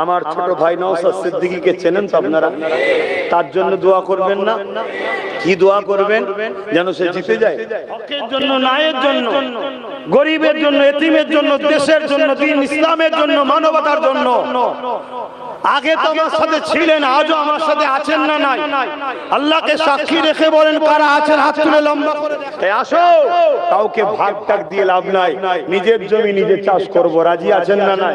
আমার ছোট ভাই নওশাদ সিদ্দিকীকে চেনেন তো আপনারা? তার জন্য দোয়া করবেন না? কি দোয়া করবেন? যেন সে জিতে যায়। হকের জন্য, ন্যায়ের জন্য, গরিবের জন্য, এতিমের জন্য, দেশের জন্য, দ্বীন ইসলামের জন্য, মানবতার জন্য। আগে তো আমার সাথে ছিলেন, আজও আমার সাথে আছেন না নাই? আল্লাহকে সাক্ষী রেখে বলেন কারা আছেন, হাত তুলে লম্বা করে দেখান। আসো, কাউকে ভাগ টাক দিয়ে লাভ নাই, নিজের জমি নিজে চাষ করব, রাজি আছেন না নাই?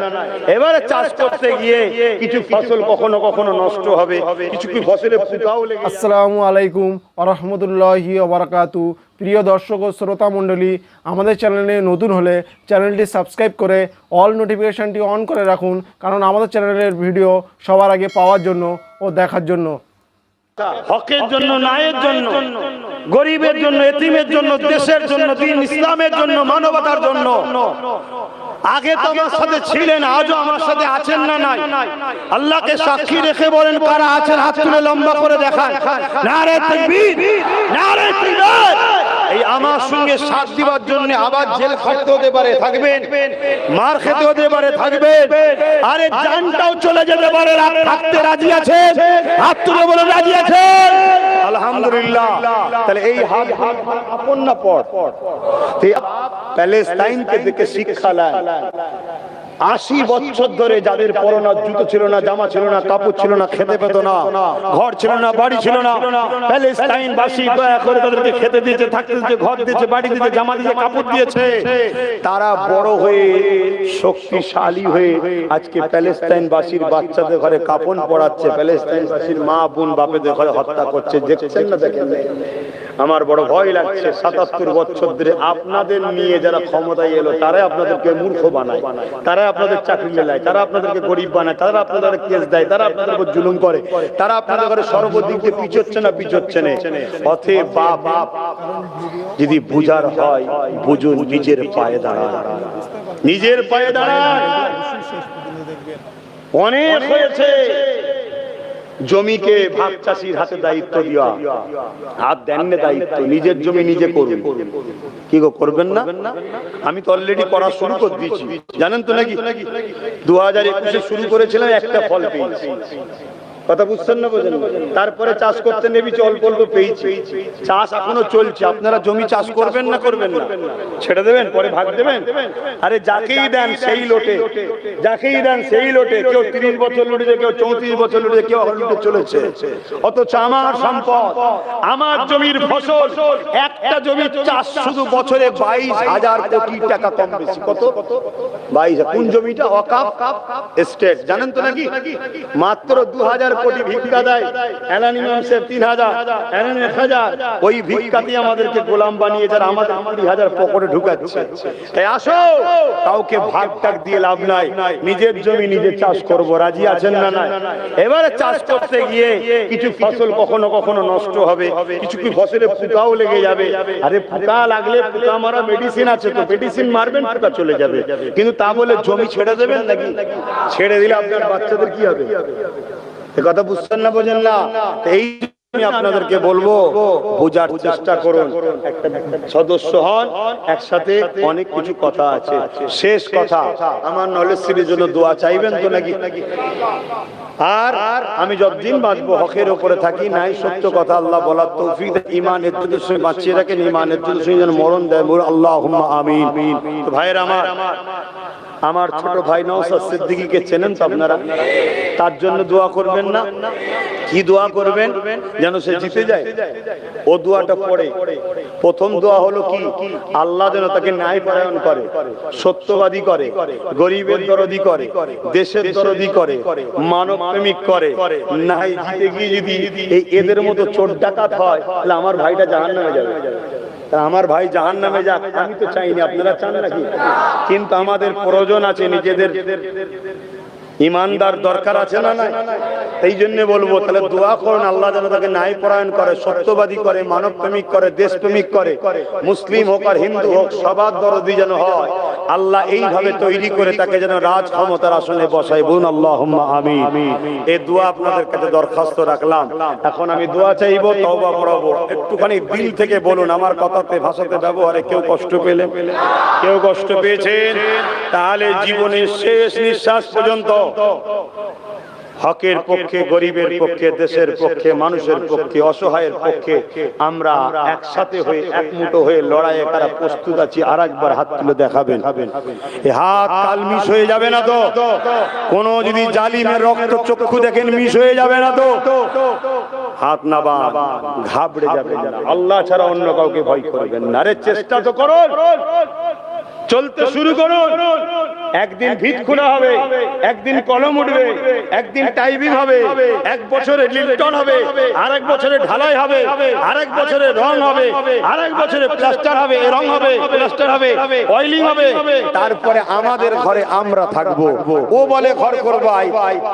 এবারে চাষ করতে গিয়ে কিছু ফসল কখনো কখনো নষ্ট হবে, কিছু কি ফসলে পোকাও লেগে। আসসালামু আলাইকুম ওয়া রাহমাতুল্লাহি ওয়া বারাকাতুহু। প্রিয় দর্শক ও শ্রোতা মণ্ডলী, আমাদের চ্যানেলে নতুন হলে চ্যানেলটি সাবস্ক্রাইব করে অল নোটিফিকেশনটি অন করে রাখুন, কারণ আমাদের চ্যানেলের ভিডিও সবার আগে পাওয়ার জন্য ও দেখার জন্য। হকের জন্য, ন্যায়ের জন্য, গরিবের জন্য, এতিমের জন্য, দেশের জন্য, দ্বীন ইসলামের জন্য, মানবতার জন্য। আগে তো আমার সাথে ছিলেন, আজও আমার সাথে আছেন না নাই? আল্লাহকে সাক্ষী রেখে বলেন কারা আছেন, হাত তুলে লম্বা করে দেখান। নারে তাকবীর, নারে তাকবীর। এই আমার সঙ্গে সাথ দিবার জন্য আবার জেল খাটতে হতে পারে, থাকবেন, মার খেতে হতে পারে, থাকবেন, আরে জানটাও চলে যেতে পারে, থাকতে রাজি আছেন? হাত তুলে বলে রাজি আছেন? আলহামদুলিল্লাহ। তাহলে এই হাত আপন না পর প্যালেস্টাইনকে দেখে শিক্ষা নেন। 80 বছর ধরে যাদের পরনে জুতো ছিল না, জামা ছিল না, কাপড় ছিল না, খেতে পেত না, ঘর ছিল না, বাড়ি ছিল না, প্যালেস্টাইন বাসী দয়া করে তাদেরকে খেতে দিয়েছে, থাকতে দিয়েছে, ঘর দিয়েছে, বাড়ি দিয়েছে, জামা দিয়েছে, কাপড় দিয়েছে। তারা বড় হয়ে শক্তিশালী হয়ে আজকে প্যালেস্টাইন বাসীর বাচ্চাদের ঘরে কাপড় পরাচ্ছে, প্যালেস্টাইন বাসীর মা বোন বাপেদের ঘরে হত্যা করছে। দেখছেন না? দেখেন? আমার বড় ভয় লাগছে। 77 বছর ধরে আপনাদের নিয়ে যারা ক্ষমতায় এলো, তারাই আপনাদেরকে মূর্খ বানায়, তারা আপনাদের চাকরি মেলায়, তারা আপনাদেরকে গরিব বানায়, তারা আপনাদের কেস দেয়, তারা আপনাদের উপর জুলুম করে, তারা আপনাদের ঘরে সর্বদিক দিয়ে পিছোচ্ছে না, পিছোচ্ছে না। অতএব বাপ যদি বুঝার হয়, বুঝুন, নিজের পায়ে দাঁড়ান, নিজের পায়ে দাঁড়ান। অনেক হয়েছে জমিকে ভাগ চাষির হাতে দায়িত্ব দেওয়া, হাত দেন না দায়িত্ব, নিজের জমি নিজে করুন। কি গো, করবেন না? আমি তো অলরেডি করা শুরু করে দিয়েছি, জানেন তো নাকি? 2021 শুরু করেছিলাম, একটা ফল পেয়েছি। কথা বুঝছেন না? বোঝেন? তারপরে চাষ করতে নেমেছি, অল্প অল্প পেয়েছি। চাষ এখনো চলছে। আপনারা জমি চাষ করবেন না করবেন না? ছেড়ে দেবেন, পরে ভাগ দেবেন? আরে যাকেই দেন সেই লোটে, যাকেই দেন সেই লোটে। কেউ 30 বছর লুটেছে, কেউ 34 বছর লুটেছে, কেউ লুটে চলেছে। অথচ আমার সম্পদ, আমার জমির ফসল, একটা জমির চাষ শুধু বছরে 22,000 কোটি টাকা কম বেশি। কত? 22,000। কোন জমিটা? ওয়াকফ এস্টেট, জানেন তো নাকি? মাত্র 2,000 কোটি ভিক্ষা দেয়। এলানি মানুষের 3,000, এলানি 1,000। ওই ভিক্ষাতে আমাদেরকে গোলাম বানিয়ে যারা আমাদের 20,000 পকেটে ঢুকাচ্ছে। তাই আসো, কাউকে ভাগ টাক দিয়ে লাভ নাই, নিজের জমি নিজে চাষ করব, রাজি আছেন না নাই? এবারে চাষ করতে গিয়ে কিছু ফসল কখনো কখনো নষ্ট হবে, কিছু কি ফসলে পোকাও লেগে যাবে। আরে পোকা লাগলে পোকা মারা মেডিসিন আছে, তো মেডিসিন মারবেন, পোকা চলে যাবে। কিন্তু তা বলে জমি ছেড়ে দেবেন নাকি? ছেড়ে দিলে আপনার বাচ্চাদের কি হবে? কথা বুঝছেন না, বোঝেন না? এই আমি আপনাদেরকে বলবো, বোঝার চেষ্টা করুন, একটা সদস্য হন, একসাথে অনেক কিছু কথা আছে। শেষ কথা, আমার নলেজ সিরিজের জন্য দোয়া চাইবেন তো নাকি? আর আমি যতদিন বাঁচবো হকের উপরে থাকি, নাই সত্য কথা আল্লাহ বলার তৌফিক, ঈমান ইজ্জতের সঙ্গে বাঁচিয়ে রাখেন, ঈমান ইজ্জতের সঙ্গে যেন মরণ দেয়। আল্লাহুম্মা আমিন। তো ভাইরা আমার ছোট ভাই নওশাদ সিদ্দিকীকে চেনেন তো আপনারা? তার জন্য দোয়া করবেন না? কি দোয়া করবেন? যেন সে জিতে যায়। ও দোয়াটা পড়ে প্রথম দোয়া হলো কি? আল্লাহ যেন তাকে ন্যায় পরায়ণ করে, সত্যবাদী করে, গরিবের দরদি করে, দেশের দরদি করে, মানব প্রেমিক করে। নাই জিতে গিয়ে যদি এদের মতো চোর ডাকাত হয়, তাহলে আমার ভাইটা জাহান্নামে যাবে। আমার ভাই জাহান্নামে যাক, আমি তো চাইনি, আপনারা চান নাকি? কিন্তু আমাদের প্রয়োজন আছে, নিজেদের ইমানদার দরকার আছে না? নাই? এই জন্য বলবো, তাহলে দোয়া করুন আল্লাহ যেন তাকে ন্যায় পরায়ণ করে, সত্যবাদী করে, মানব প্রেমিক করে, দেশ প্রেমিক করে, মুসলিম হোক আর হিন্দু হোক, সবার দরদি যেন হয়। আল্লাহ এইভাবে তৈরি করে তাকে যেন রাজ ক্ষমতার আসনে বসায়। বলুন আল্লাহুম্মা আমিন। এই দোয়া আপনাদের কাছে দরখাস্ত রাখলাম। এখন আমি দোয়া চাইবো, তওবা পড়াবো। একটুখানি দিল থেকে বলুন, আমার কথাতে ভাষাতে ব্যবহারে কেউ কষ্ট পেলে, কেউ কষ্ট পেয়েছেন, তাহলে জীবনের শেষ নিঃশ্বাস পর্যন্ত হকের পক্ষে, গরিবের পক্ষে, দেশের পক্ষে, মানুষের পক্ষে, অসহায়ের পক্ষে আমরা একসাথে হয়ে একমুঠো হয়ে লড়াইয়ে কারা প্রস্তুত আছি আর একবার হাত তুলে দেখাবেন। এই হাত কাল মিস হয়ে যাবে না তো? কোন যদি জালিমের রক্ত চক্ষু দেখেন মিস হয়ে যাবে না তো? হাত না বা ঘাবড়ে যাবে না। আল্লাহ ছাড়া অন্য কাউকে ভয় করবেন না। আরে চেষ্টা তো করুন, চলতে শুরু করুন। একদিন ভিত খোলা হবে, একদিন কলম উঠবে, একদিন টাইপিং হবে, এক বছরে লিফটন হবে, আরেক বছরে ঢালাই হবে, আরেক বছরে রং হবে, আরেক বছরে প্লাস্টার হবে, রং হবে, প্লাস্টার হবে, অয়েলিং হবে। তারপরে আমাদের ঘরে আমরা থাকবো। ও বলে ঘর করবাই,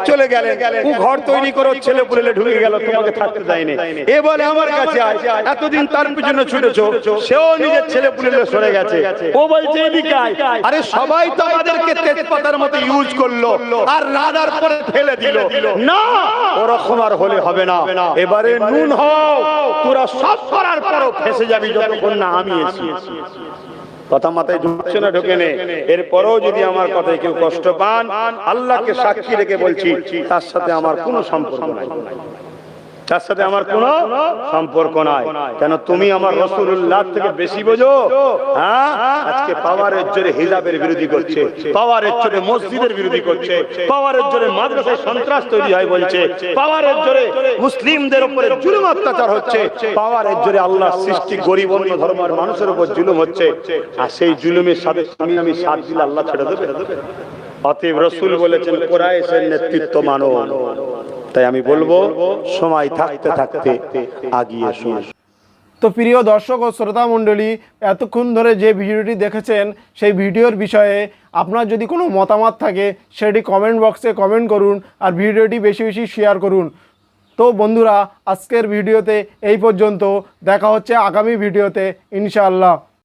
চলে গেলে ও ঘর তৈরি করো, ছেলে পুলে ঢুকে গেল, তোমাকে থাকতে দেয়নি। এ বলে আমার কাছে আয়, এতদিন তার পিছনে ছুটেছো, সেও নিজের ছেলে পুলে সরে গেছে। ও বলছে এদিকে আয়। আরে সবাই তো আমাদেরকে তেজপাতার মতো ইউজ করলো আর রাডার পরে ফেলে দিল। না, ওরকম আর হলে হবে না। এবারে নুন হও, তোরা সব করার পরও ফেসে যাবি যতক্ষণ না আমি এসেছি। কথা মাথায় ঢুকছে না? ঢোকে নে। এরপরেও যদি আমার কথায় কেউ কষ্ট পান, আল্লাহকে সাক্ষী রেখে বলছি, তার সাথে আমার কোনো সম্পর্ক নাই, তার সাথে আমার কোনো সম্পর্ক নাই। কেন তুমি আমার রাসূলুল্লাহ থেকে বেশি বোঝো? হ্যাঁ, আজকে পাওয়ারের জোরে হিজাবের বিরোধী করছে, পাওয়ারের জোরে মসজিদের বিরোধী করছে, পাওয়ারের জোরে মাদ্রাসায় সন্ত্রাস তৈরি হয় বলছে, পাওয়ারের জোরে মুসলিমদের উপরে জুলুম অত্যাচার হচ্ছে, পাওয়ারের জোরে আল্লাহর সৃষ্টি গরিব অন্য ধর্মের মানুষের উপর জুলুম হচ্ছে। আর সেই জুলুমের সাথে আমি সাথ দিলে আল্লাহ ছেড়ে দেবে? অতএব রাসূল বলেছেন কুরাইশের নেতৃত্ব মানো। তাই আমি বলবো, সময় থাকতে থাকতে আগিয়ে শুন। তো প্রিয় দর্শক ও শ্রোতা মণ্ডলী, এতক্ষণ ধরে যে ভিডিওটি দেখেছেন সেই ভিডিওর বিষয়ে আপনার যদি কোনো মতামত থাকে সেটি কমেন্ট বক্সে কমেন্ট করুন আর ভিডিওটি বেশি বেশি শেয়ার করুন। তো বন্ধুরা, আজকের ভিডিওতে এই পর্যন্ত। দেখা হচ্ছে আগামী ভিডিওতে ইনশাআল্লাহ।